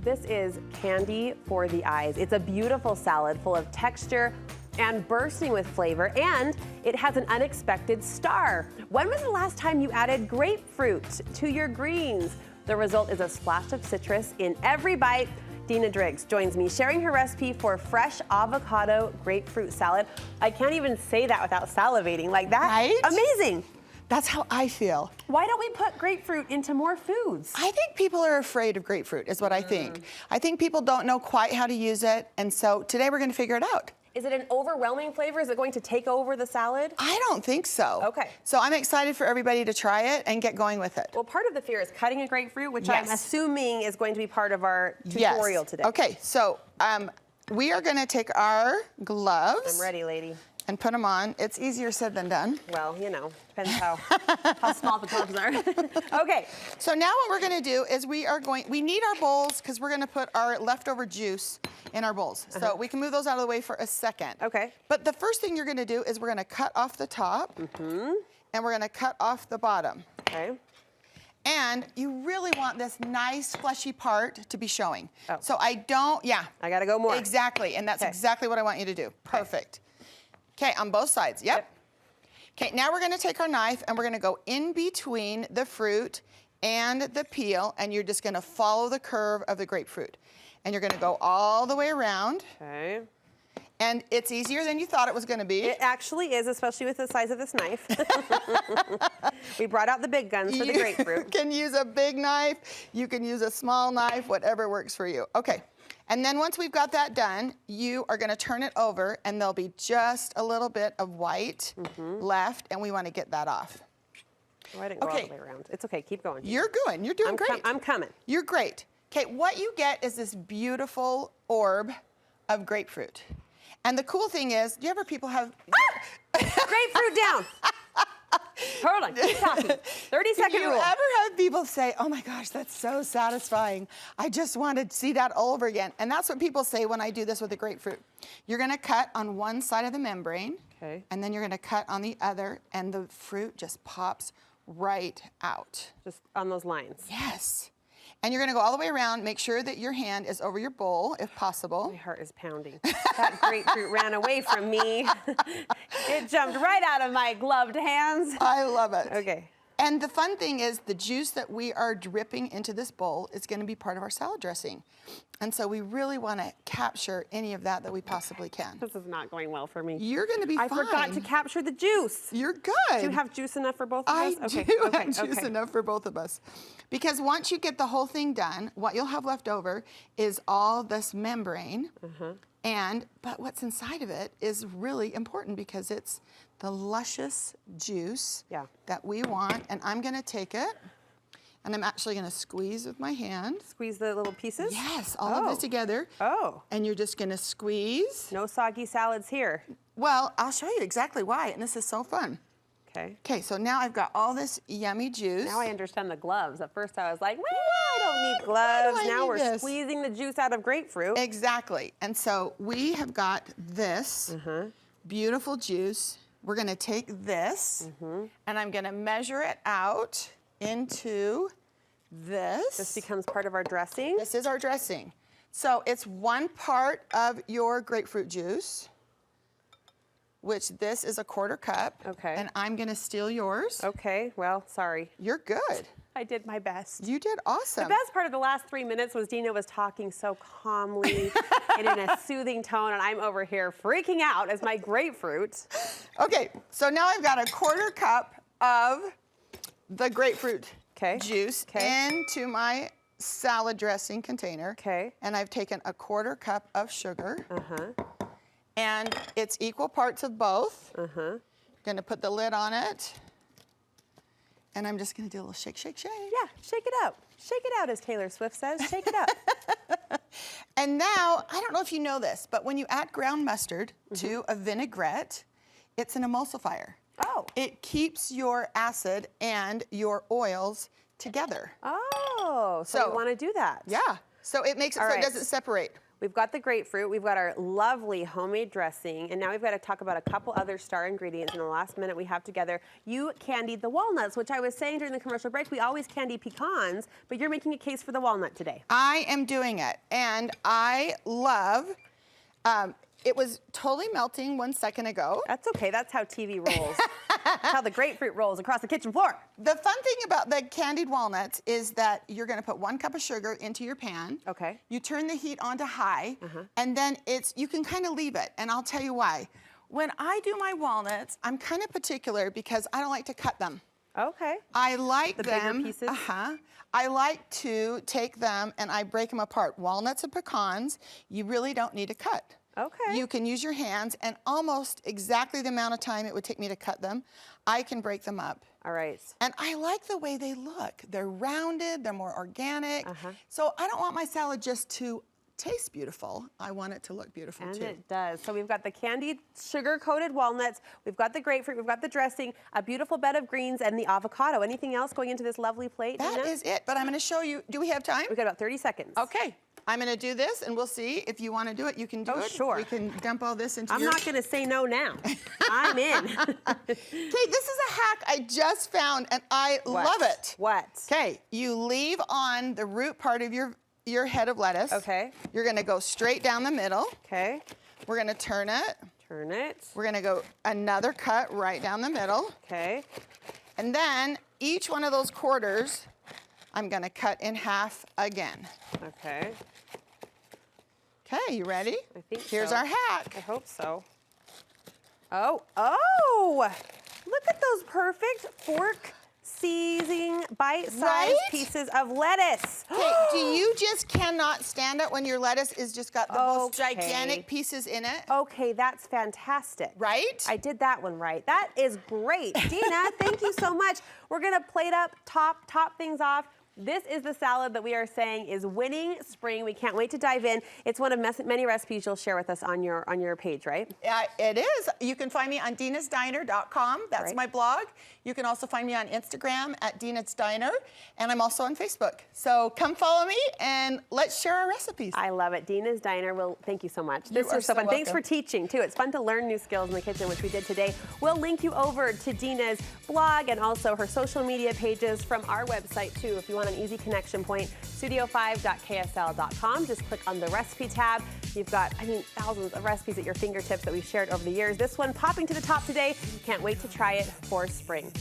This is candy for the eyes. It's a beautiful salad full of texture and bursting with flavor, and it has an unexpected star. When was the last time you added grapefruit to your greens? The result is a splash of citrus in every bite. Dina Driggs joins me sharing her recipe for fresh avocado grapefruit salad. I can't even say that without salivating. Like that, right? Amazing. That's how I feel. Why don't we put grapefruit into more foods? I think people are afraid of grapefruit, is what I think. I think people don't know quite how to use it, and so today we're going to figure it out. Is it an overwhelming flavor? Is it going to take over the salad? I don't think so. Okay. So I'm excited for everybody to try it and get going with it. Well, part of the fear is cutting a grapefruit, which I'm assuming is going to be part of our tutorial today. Okay, so we are going to take our gloves. I'm ready, lady. And put them on. It's easier said than done. Well, you know, depends how small the gloves are. Okay. So now what we're gonna do is we need our bowls because we're gonna put our leftover juice in our bowls. So we can move those out of the way for a second. Okay. But the first thing you're gonna do is we're gonna cut off the top and we're gonna cut off the bottom. Okay. And you really want this nice fleshy part to be showing. Oh. So I gotta go more. Exactly, and that's exactly what I want you to do. Perfect. Okay, on both sides, yep. Okay, now we're gonna take our knife and we're gonna go in between the fruit and the peel, and you're just gonna follow the curve of the grapefruit. And you're gonna go all the way around. Okay. And it's easier than you thought it was gonna be. It actually is, especially with the size of this knife. We brought out the big guns for the grapefruit. You can use a big knife, you can use a small knife, whatever works for you. Okay. And then once we've got that done, you are gonna turn it over and there'll be just a little bit of white left, and we wanna get that off. Oh, I didn't go all the way around. It's okay, keep going. You're good, you're doing great. I'm coming. You're great. Okay, what you get is this beautiful orb of grapefruit. And the cool thing is, do you ever people have... Grapefruit down. Hold on, keep talking. 30-second rule. Do you ever have people say, oh my gosh, that's so satisfying. I just want to see that all over again. And that's what people say when I do this with the grapefruit. You're gonna cut on one side of the membrane, and then you're gonna cut on the other, and the fruit just pops right out. Just on those lines. Yes. And you're gonna go all the way around, make sure that your hand is over your bowl, if possible. My heart is pounding. That grapefruit ran away from me. It jumped right out of my gloved hands. I love it. Okay. And the fun thing is the juice that we are dripping into this bowl is gonna be part of our salad dressing. And so we really wanna capture any of that we possibly can. This is not going well for me. You're gonna be fine. I forgot to capture the juice. You're good. Do you have juice enough for both of us? I do have juice enough for both of us. Because once you get the whole thing done, what you'll have left over is all this membrane. But what's inside of it is really important because it's the luscious juice that we want. And I'm gonna take it, and I'm actually gonna squeeze with my hand. Squeeze the little pieces? Yes, all of this together. Oh. And you're just gonna squeeze. No soggy salads here. Well, I'll show you exactly why, and this is so fun. Okay. Okay, so now I've got all this yummy juice. Now I understand the gloves. At first I was like, well, I don't need gloves. Now we're squeezing the juice out of grapefruit. Exactly. And so we have got this beautiful juice. We're gonna take this, and I'm gonna measure it out into this. This becomes part of our dressing? This is our dressing. So it's 1 part of your grapefruit juice, which this is a 1/4 cup. Okay. And I'm gonna steal yours. Okay, well, sorry. You're good. I did my best. You did awesome. The best part of the last 3 minutes was Dina was talking so calmly and in a soothing tone, and I'm over here freaking out as my grapefruit. Okay, so now I've got a 1/4 cup of the grapefruit juice into my salad dressing container. Okay. And I've taken a 1/4 cup of sugar. And it's equal parts of both. Gonna put the lid on it. And I'm just gonna do a little shake, shake, shake. Yeah, shake it out. Shake it out, as Taylor Swift says. Shake it up. And now, I don't know if you know this, but when you add ground mustard to a vinaigrette, it's an emulsifier. Oh. It keeps your acid and your oils together. Oh, so you wanna do that. Yeah, so it makes it so it doesn't separate. We've got the grapefruit, we've got our lovely homemade dressing, and now we've got to talk about a couple other star ingredients in the last minute we have together. You candied the walnuts, which I was saying during the commercial break, we always candy pecans, but you're making a case for the walnut today. I am doing it, and I love, it was totally melting 1 second ago. That's okay, that's how TV rolls. That's how the grapefruit rolls across the kitchen floor. The fun thing about the candied walnuts is that you're gonna put 1 cup of sugar into your pan. Okay. You turn the heat on to high, and then you can kind of leave it, and I'll tell you why. When I do my walnuts, I'm kind of particular because I don't like to cut them. Okay. I like the them. Bigger pieces? I like to take them and I break them apart. Walnuts and pecans, you really don't need to cut. Okay. You can use your hands, and almost exactly the amount of time it would take me to cut them, I can break them up. All right. And I like the way they look. They're rounded, they're more organic. So I don't want my salad just to taste beautiful. I want it to look beautiful too. And it does. So we've got the candied sugar-coated walnuts, we've got the grapefruit, we've got the dressing, a beautiful bed of greens, and the avocado. Anything else going into this lovely plate, That Dina? is it, but I'm gonna show you, do we have time? We've got about 30 seconds. Okay. I'm gonna do this, and we'll see if you wanna do it, you can do it. Sure. We can dump all this into I'm not gonna say no now. I'm in. Okay, this is a hack I just found, and I love it. What? Okay, you leave on the root part of your head of lettuce. Okay. You're gonna go straight down the middle. Okay. We're gonna turn it. Turn it. We're gonna go another cut right down the middle. Okay. And then each one of those quarters, I'm gonna cut in half again. Okay. Okay, you ready? I think Here's so. our hack. I hope so. Oh! Look at those perfect fork seizing bite-sized Right? pieces of lettuce. Okay, do you just cannot stand it when your lettuce is just got the most gigantic pieces in it? Okay, that's fantastic. Right? I did that one right. That is great. Dina, thank you so much. We're gonna plate up, top things off. This is the salad that we are saying is winning spring. We can't wait to dive in. It's one of many recipes you'll share with us on your page, right? It is. You can find me on dinasdiner.com. That's my blog. You can also find me on Instagram at Dina's Diner, and I'm also on Facebook. So come follow me and let's share our recipes. I love it. Dina's Diner. Well, thank you so much. This was so fun. welcome. Thanks for teaching too. It's fun to learn new skills in the kitchen, which we did today. We'll link you over to Dina's blog and also her social media pages from our website too. If you want an easy connection point, studio5.ksl.com. Just click on the recipe tab. You've got, thousands of recipes at your fingertips that we've shared over the years. This one popping to the top today. Can't wait to try it for spring.